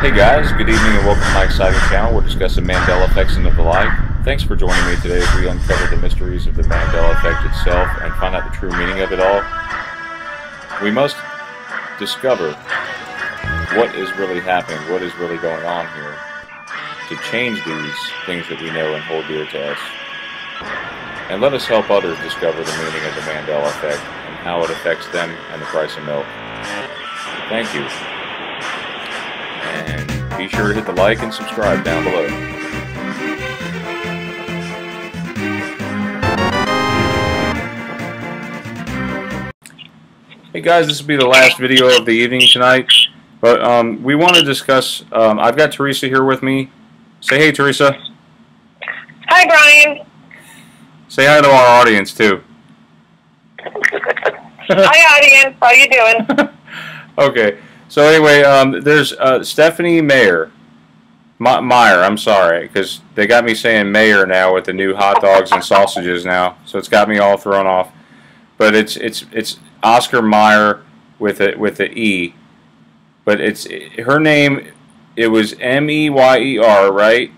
Hey guys, good evening and welcome to my exciting channel. We're discussing Mandela effects in the life. Thanks for joining me today as we uncover the mysteries of the Mandela effect itself and find out the true meaning of it all. We must discover what is really happening, what is really going on here, to change these things that we know and hold dear to us. And let us help others discover the meaning of the Mandela effect and how it affects them and the price of milk. Thank you. And be sure to hit the like and subscribe down below. Hey guys, this will be the last video of the evening tonight, but we want to discuss, I've got Teresa here with me. Say hey, Teresa. Hi, Brian. Say hi to our audience too. Hi, audience. How you doing? Okay. So anyway, there's Stephanie Meyer. Meyer, I'm sorry, because they got me saying Meyer now with the new hot dogs and sausages now, so it's got me all thrown off. But it's Oscar Meyer with a E, but it's her name. It was M-E-Y-E-R, right?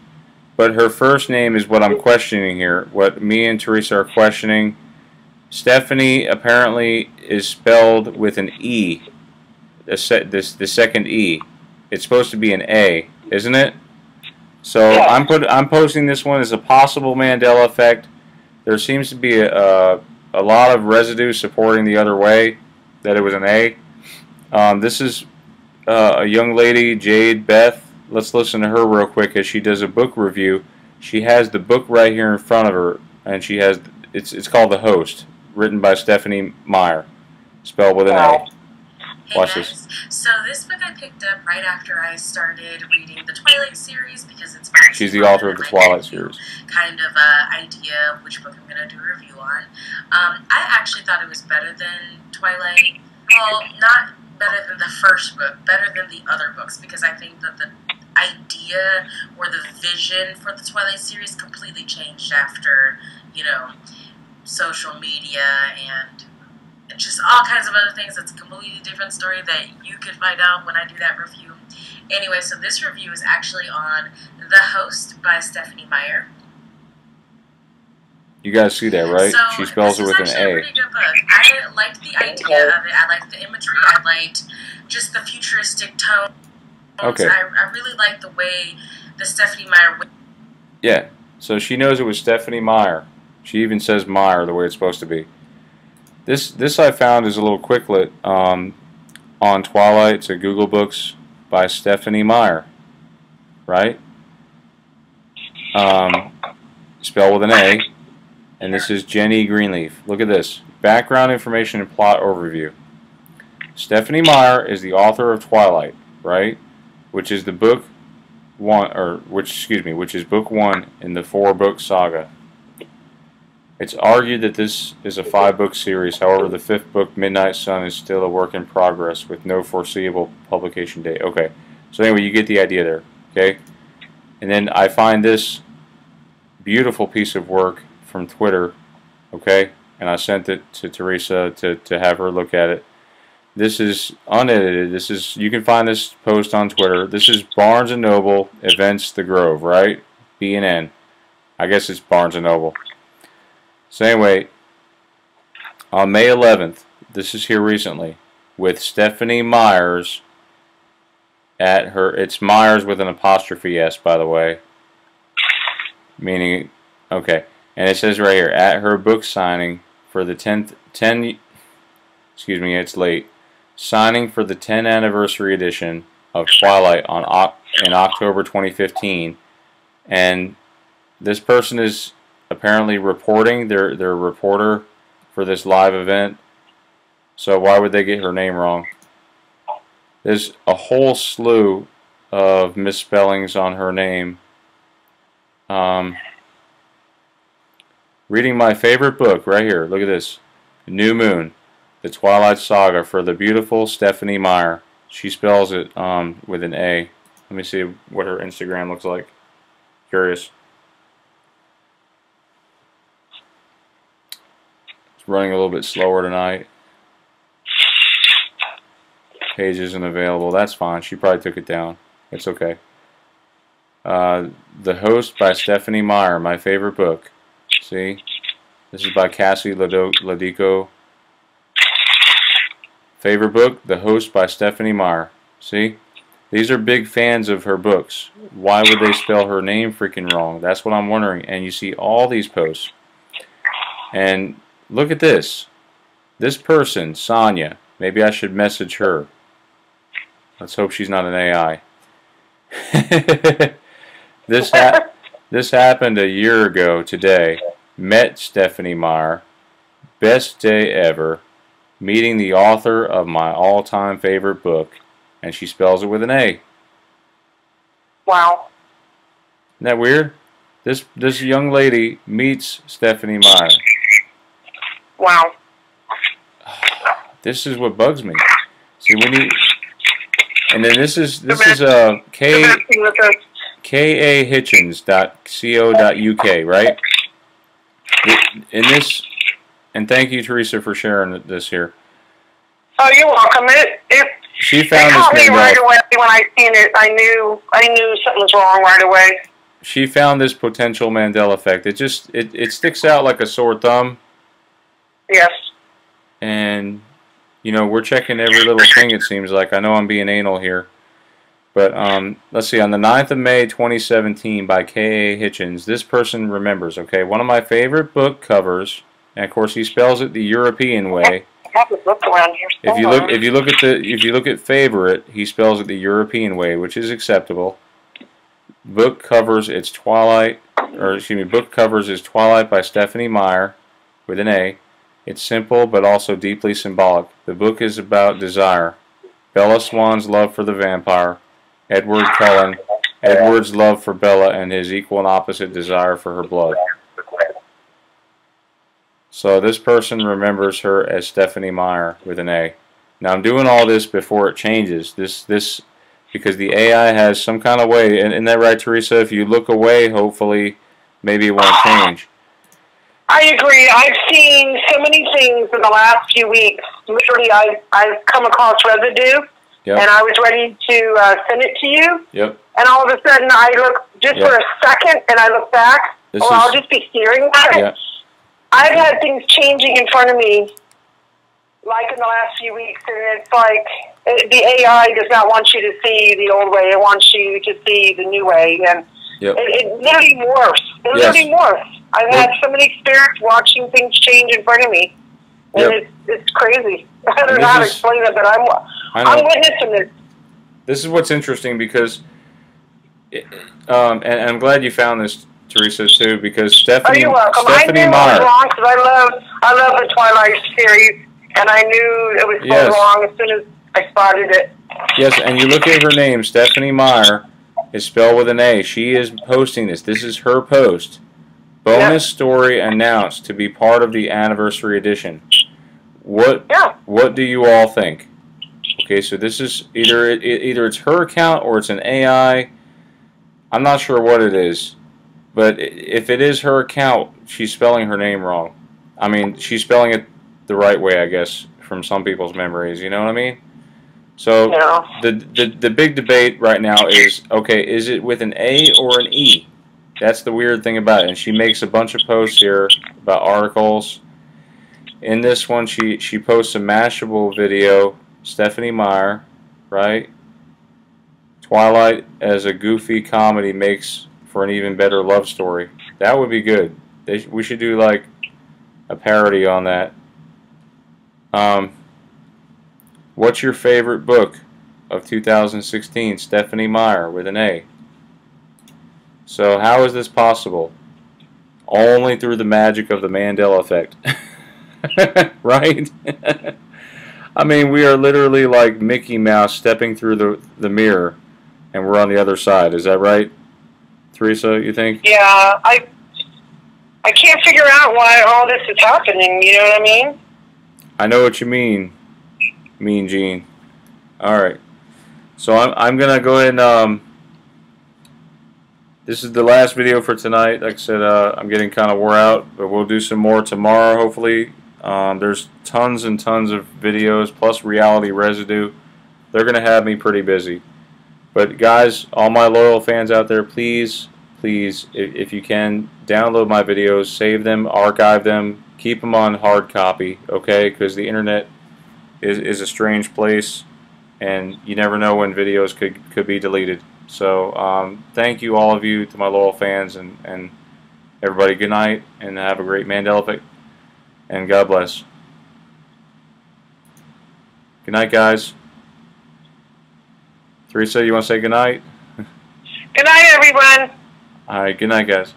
But her first name is what I'm questioning here. What me and Teresa are questioning. Stephanie apparently is spelled with an E. The second E. It's supposed to be an A, isn't it? So yeah. I'm posting this one as a possible Mandela effect. There seems to be a lot of residue supporting the other way, that it was an A. This is a young lady, Jade Beth. Let's listen to her real quick as she does a book review. She has the book right here in front of her, and she has it's called The Host, written by Stephanie Meyer, spelled with an A. Hey Watch guys. this. So this book I picked up right after I started reading the Twilight series because it's my She's the author of the Twilight series. Kind of idea of which book I'm going to do a review on. I actually thought it was better than Twilight. Well, not better than the first book, better than the other books, because I think that the idea or the vision for the Twilight series completely changed after, you know, social media and just all kinds of other things. It's a completely different story that you could find out when I do that review. Anyway, so this review is actually on The Host by Stephanie Meyer. You guys see that, right? So she spells it with an A. This is actually a pretty good book. I liked the idea of it. I liked the imagery. I liked just the futuristic tone. Okay. I really liked the way the Stephanie Meyer... Yeah, so she knows it was Stephanie Meyer. She even says Meyer the way it's supposed to be. This I found is a little quicklет on Twilight. It's a Google Books by Stephanie Meyer, right? Spelled with an A. And this is Jenny Greenleaf. Look at this. Background information and plot overview. Stephanie Meyer is the author of Twilight, right? Which is the book one, or which is book one in the 4-book saga. It's argued that this is a 5-book series. However, the 5th book, Midnight Sun, is still a work in progress with no foreseeable publication date. Okay. So anyway, you get the idea there. Okay. And then I find this beautiful piece of work from Twitter. Okay. And I sent it to Teresa to have her look at it. This is unedited. This is, you can find this post on Twitter. This is Barnes & Noble Events The Grove, right? B&N. I guess it's Barnes & Noble. So anyway, on May 11th, this is here recently, with Stephanie Myers at her, it's Myers with an apostrophe S, by the way, meaning, okay, and it says right here, at her book signing for the 10th, it's late, signing for the 10th anniversary edition of Twilight in October 2015, and this person is apparently reporting, they're a reporter for this live event, so why would they get her name wrong? There's a whole slew of misspellings on her name. Reading my favorite book right here, look at this, New Moon, the Twilight Saga, for the beautiful Stephanie Meyer. She spells it with an A. Let me see what her Instagram looks like. Curious. Running a little bit slower tonight. Page isn't available. That's fine. She probably took it down. It's okay. The Host by Stephanie Meyer, my favorite book. See? This is by Cassie Ladico. Favorite book, The Host by Stephanie Meyer. See? These are big fans of her books. Why would they spell her name freaking wrong? That's what I'm wondering. And you see all these posts. And look at this. This person, Sonia, maybe I should message her. Let's hope she's not an AI. This happened a year ago today. Met Stephanie Meyer. Best day ever. Meeting the author of my all-time favorite book. And she spells it with an A. Wow. Isn't that weird? This young lady meets Stephanie Meyer. Wow. This is what bugs me. See, when you, and then this is kahitchens.co.uk, right? In this, and thank you, Teresa, for sharing this here. Oh, you're welcome. She found caught this me right away when I seen it. I knew something was wrong right away. She found this potential Mandela effect. It sticks out like a sore thumb. Yes. And you know, we're checking every little thing, it seems like. I know I'm being anal here. But let's see, on the 9th of May 2017 by K.A. Hitchens, this person remembers, okay, one of my favorite book covers, and of course he spells it the European way. I have the book around here. If you look at favorite, he spells it the European way, which is acceptable. Book covers is Twilight by Stephanie Meyer with an A. It's simple but also deeply symbolic. The book is about desire. Bella Swan's love for the vampire. Edward Cullen. Edward's love for Bella and his equal and opposite desire for her blood. So this person remembers her as Stephanie Meyer with an A. Now I'm doing all this before it changes. This because the AI has some kind of way. Isn't that right, Teresa? If you look away, hopefully, maybe it won't change. I agree. I've seen so many things in the last few weeks. Literally, I've come across Residue, Yep. and I was ready to send it to you. Yep. And all of a sudden, I look just for a second, and I look back, I'll just be staring at it. Yeah. I've had things changing in front of me, like in the last few weeks, and it's like the AI does not want you to see the old way. It wants you to see the new way, and it literally morphs. It literally morphs. I've had so many experience watching things change in front of me, and it's crazy. I don't know how to explain it, but I'm witnessing it. This is what's interesting because, and I'm glad you found this, Teresa, too, because Stephanie. Oh, you're welcome. Stephanie I knew Meyer. it was wrong because I love the Twilight series, and I knew it was so wrong as soon as I spotted it. Yes, and you look at her name, Stephanie Meyer, is spelled with an A. She is posting this. This is her post. Bonus story announced to be part of the anniversary edition. What do you all think? Okay, so this is either it's her account or it's an AI. I'm not sure what it is, but if it is her account, she's spelling her name wrong. I mean, she's spelling it the right way, I guess, from some people's memories. You know what I mean? So the big debate right now is, okay, is it with an A or an E? That's the weird thing about it. And she makes a bunch of posts here about articles. In this one, she posts a Mashable video, Stephanie Meyer, right? Twilight as a goofy comedy makes for an even better love story. That would be good. We should do like a parody on that. What's your favorite book of 2016? Stephanie Meyer with an A. So how is this possible? Only through the magic of the Mandela effect. Right? I mean, we are literally like Mickey Mouse stepping through the mirror, and we're on the other side. Is that right, Teresa, you think? Yeah, I can't figure out why all this is happening, you know what I mean? I know what you mean, Mean Gene. Alright. So I'm going to go ahead and... this is the last video for tonight. Like I said, I'm getting kind of wore out, but we'll do some more tomorrow, hopefully. There's tons and tons of videos, plus reality residue. They're going to have me pretty busy. But guys, all my loyal fans out there, please, please, if you can, download my videos, save them, archive them, keep them on hard copy, okay? Because the internet is a strange place, and you never know when videos could be deleted. So thank you, all of you, to my loyal fans, and everybody, good night, and have a great Mandela Effect, and God bless. Good night, guys. Teresa, you want to say good night? Good night, everyone. All right, good night, guys.